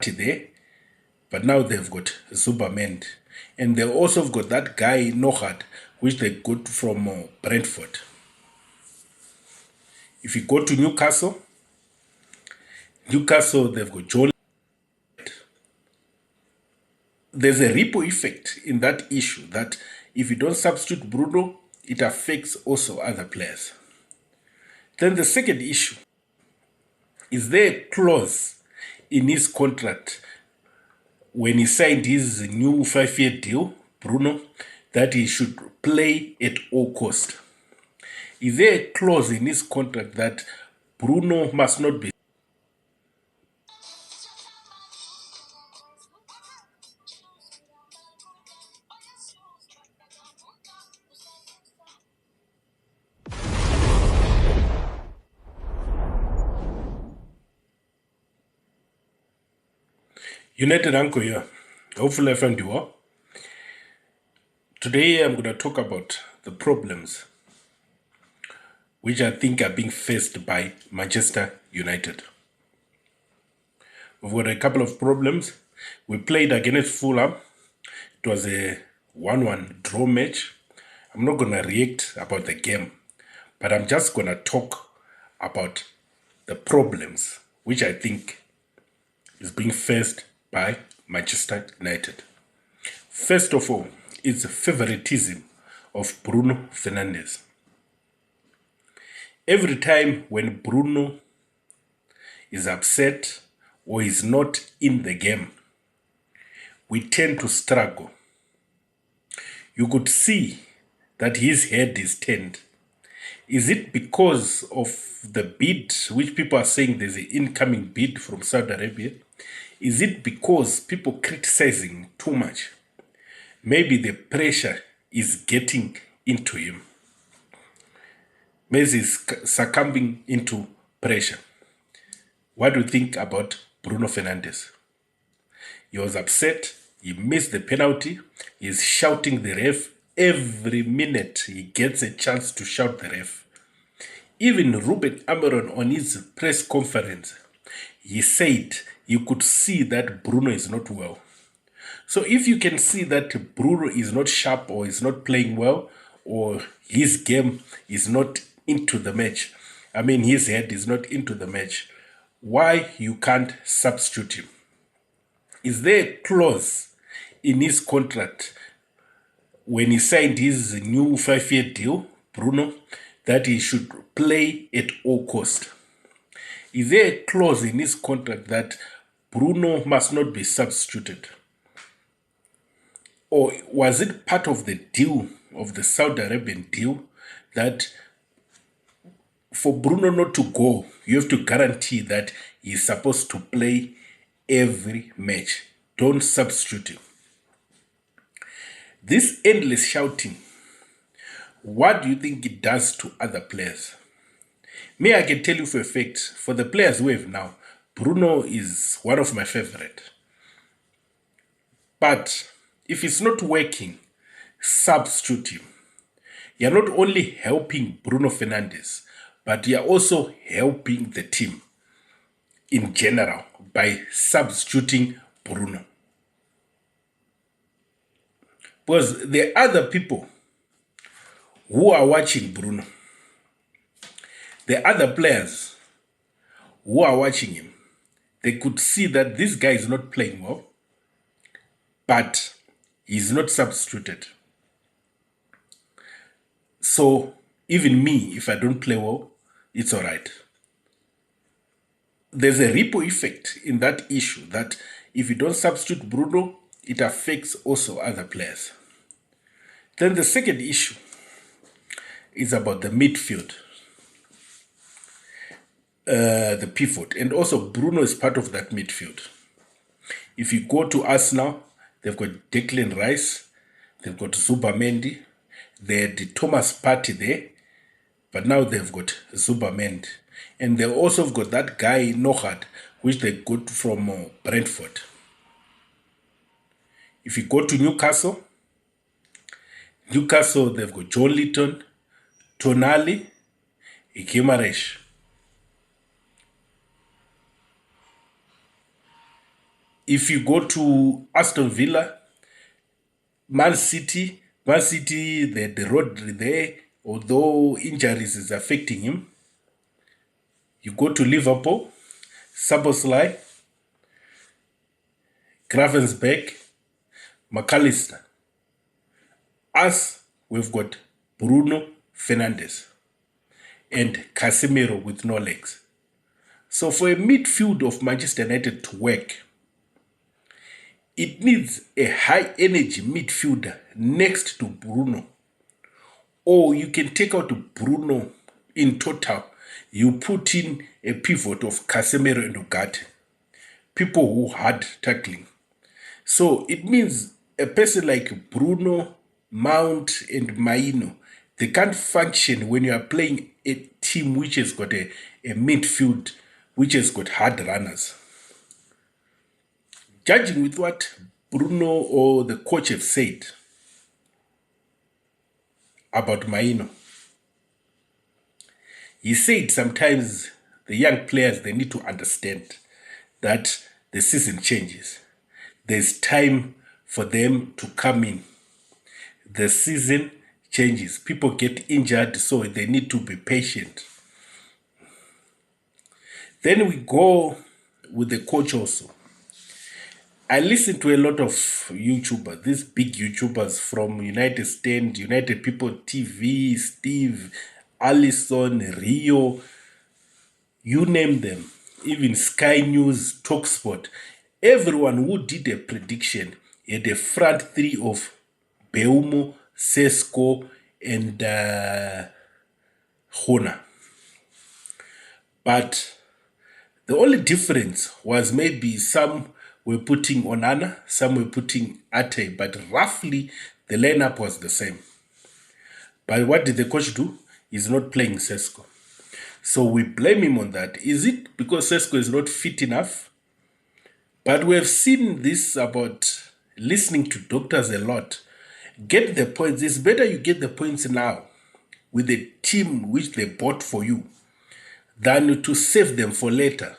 there, but now they've got Zubamend. And they also got that guy, Nohad, which they got from Brentford. If you go to Newcastle, they've got John. There's a ripple effect in that issue that if you don't substitute Bruno, it affects also other players. Then the second issue, is there a clause in his contract when he signed his new 5-year deal, Bruno, that he should play at all cost? Is there a clause in his contract that Bruno must not be? United Uncle here. Hopefully I found you well. Today I'm going to talk about the problems which I think are being faced by Manchester United. We've got a couple of problems. We played against Fulham. It was a 1-1 draw match. I'm not going to react about the game, but I'm just going to talk about the problems which I think is being faced by Manchester United. First of all, it's the favoritism of Bruno Fernandes. Every time when Bruno is upset or is not in the game, we tend to struggle. You could see that his head is turned. Is it because of the bid, which people are saying there's an incoming bid from Saudi Arabia? Is it because people criticizing too much? Maybe the pressure is getting into him. Maybe he's succumbing into pressure. What do you think about Bruno Fernandes? He was upset. He missed the penalty. He's shouting the ref. Every minute he gets a chance to shout the ref. Even Ruben Amorim on his press conference, he said you could see that Bruno is not well. So if you can see that Bruno is not sharp or is not playing well, or his game is not into the match, I mean his head is not into the match, why you can't substitute him? Is there a clause in his contract when he signed his new 5-year deal, Bruno, that he should play at all cost? Is there a clause in his contract that Bruno must not be substituted? Or was it part of the deal, of the Saudi Arabian deal, that for Bruno not to go, you have to guarantee that he's supposed to play every match? Don't substitute him. This endless shouting, what do you think it does to other players? Me, I can tell you for a fact, for the players we have now, Bruno is one of my favorite. But if it's not working, substitute him. You're not only helping Bruno Fernandes, but you're also helping the team in general by substituting Bruno. Because there are other people who are watching Bruno. The other players who are watching him, they could see that this guy is not playing well, but he's not substituted. So even me, if I don't play well, it's all right. There's a ripple effect in that issue that if you don't substitute Bruno, it affects also other players. Then the second issue is about the midfield, the pivot, and also Bruno is part of that midfield. If you go to Arsenal, they've got Declan Rice, they've got Zubamendi, they had Thomas Partey there, but now they've got Zubamendi. And they also have got that guy, Nohad, which they got from Brentford. If you go to Newcastle, they've got John Litton, Tonali, Guimaraes. If you go to Aston Villa, Man City, the road there, although injuries is affecting him. You go to Liverpool, Szoboszlai, Gravenberch, McAllister. Us, we've got Bruno Fernandes and Casemiro with no legs. So for a midfield of Manchester United to work, it needs a high-energy midfielder next to Bruno. Or you can take out Bruno in total. You put in a pivot of Casemiro and Ugarte. People who hard tackling. So it means a person like Bruno, Mount, and Maino, they can't function when you are playing a team which has got a midfield which has got hard runners. Judging with what Bruno or the coach have said about Maino, he said sometimes the young players, they need to understand that the season changes. There's time for them to come in. The season changes. People get injured, so they need to be patient. Then we go with the coach also. I listen to a lot of YouTubers, these big YouTubers from United States, United People TV, Steve, Allison, Rio, you name them, even Sky News, TalkSport. Everyone who did a prediction had a front three of Beumo, Sesko, and Hona. But the only difference was maybe some were putting Onana, some were putting Ate, but roughly the lineup was the same. But what did the coach do? He's not playing Sesko. So we blame him on that. Is it because Sesko is not fit enough? But we have seen this about listening to doctors a lot. Get the points. It's better you get the points now with the team which they bought for you than to save them for later.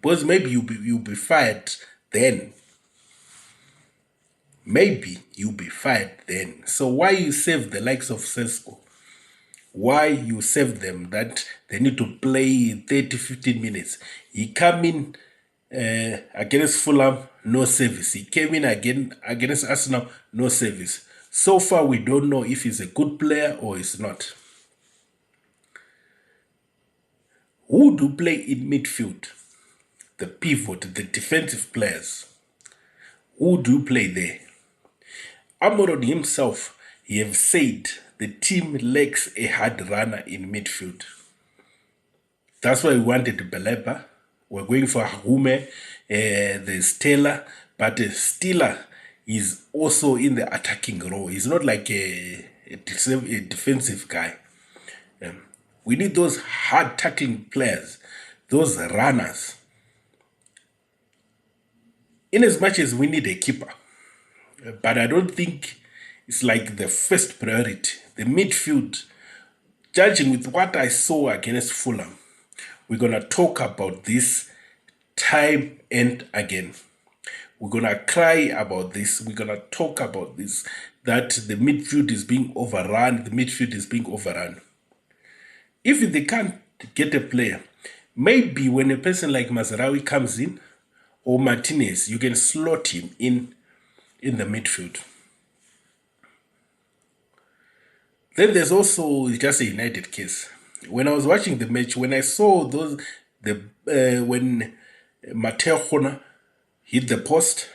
Because maybe you'll be fired then. Maybe you'll be fired then. So why you save the likes of Sesko? Why you save them that they need to play 30, 15 minutes? He came in against Fulham, no service. He came in again against Arsenal, no service. So far, we don't know if he's a good player or he's not. Who do play in midfield? The pivot, the defensive players. Who do play there? Amoron himself, he have said the team lacks a hard runner in midfield. That's why we wanted Beleba. We're going for Hume, there's Taylor, but Stiller is also in the attacking role. He's not like a defensive guy. We need those hard tackling players, those runners. In as much as we need a keeper, but I don't think it's like the first priority. The midfield, judging with what I saw against Fulham, we're going to talk about this time and again. We're going to cry about this. We're going to talk about this, that the midfield is being overrun. The midfield is being overrun. If they can't get a player, maybe when a person like Mazraoui comes in, or Martinez, you can slot him in the midfield. Then there's also just a United case. When I was watching the match, when I saw when Mateo Hona hit the post,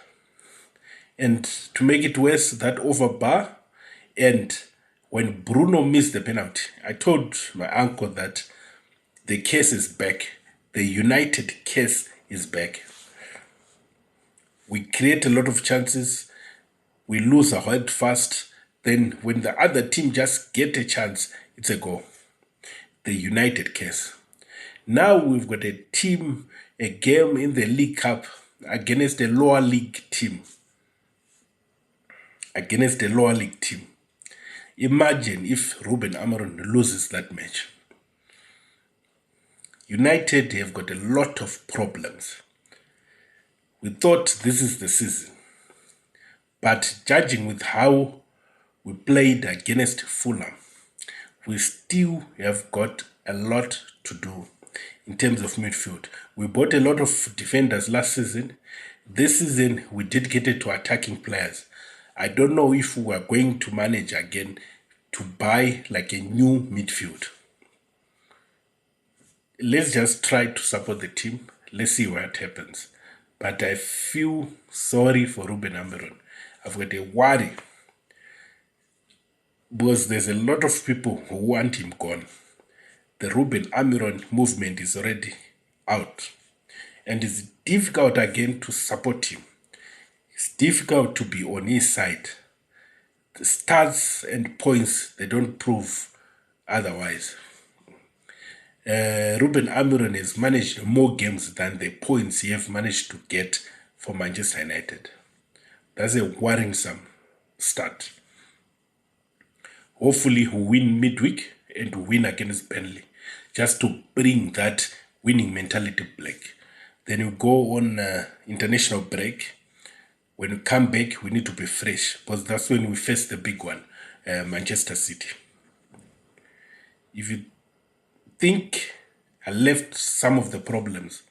and to make it worse, that over bar, and when Bruno missed the penalty, I told my uncle that the case is back. The United case is back. We create a lot of chances. We lose a head fast. Then when the other team just get a chance, it's a goal. The United case. Now we've got a game in the League Cup against a lower league team. Imagine if Ruben Amorim loses that match. United have got a lot of problems. We thought this is the season, but judging with how we played against Fulham, we still have got a lot to do in terms of midfield. We bought a lot of defenders last season. This season, we dedicated to attacking players. I don't know if we are going to manage again to buy like a new midfield. Let's just try to support the team. Let's see what happens. But I feel sorry for Ruben Amorim. I've got a worry because there's a lot of people who want him gone. The Ruben Amorim movement is already out. And it's difficult again to support him. It's difficult to be on his side. The stats and points, they don't prove otherwise. Ruben Amorim has managed more games than the points he have managed to get for Manchester United. That's a worrisome start. Hopefully he'll win midweek and to win against Burnley, just to bring that winning mentality back. Then you go on international break. When we come back, we need to be fresh, because that's when we face the big one, Manchester City. If you think I left some of the problems,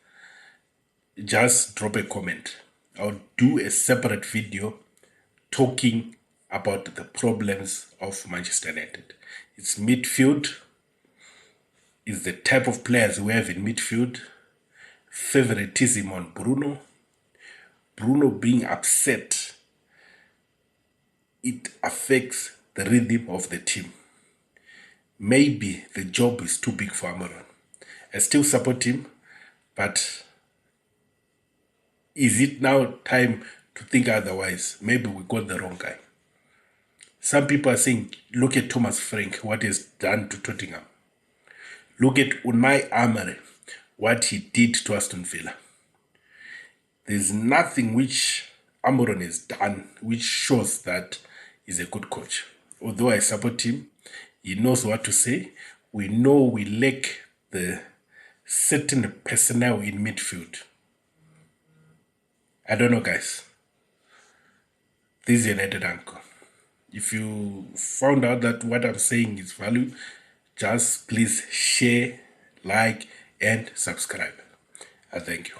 just drop a comment. I'll do a separate video talking about the problems of Manchester United. It's midfield, it's the type of players we have in midfield, favoritism on Bruno being upset, it affects the rhythm of the team. Maybe the job is too big for Amorim. I still support him, but is it now time to think otherwise? Maybe we got the wrong guy. Some people are saying, look at Thomas Frank, what he's done to Tottenham. Look at Unai Emery, what he did to Aston Villa. There's nothing which Amorim has done which shows that he's a good coach. Although I support him, he knows what to say. We know we lack the certain personnel in midfield. I don't know, guys. This is United Anchor. If you found out that what I'm saying is value, just please share, like, and subscribe. I thank you.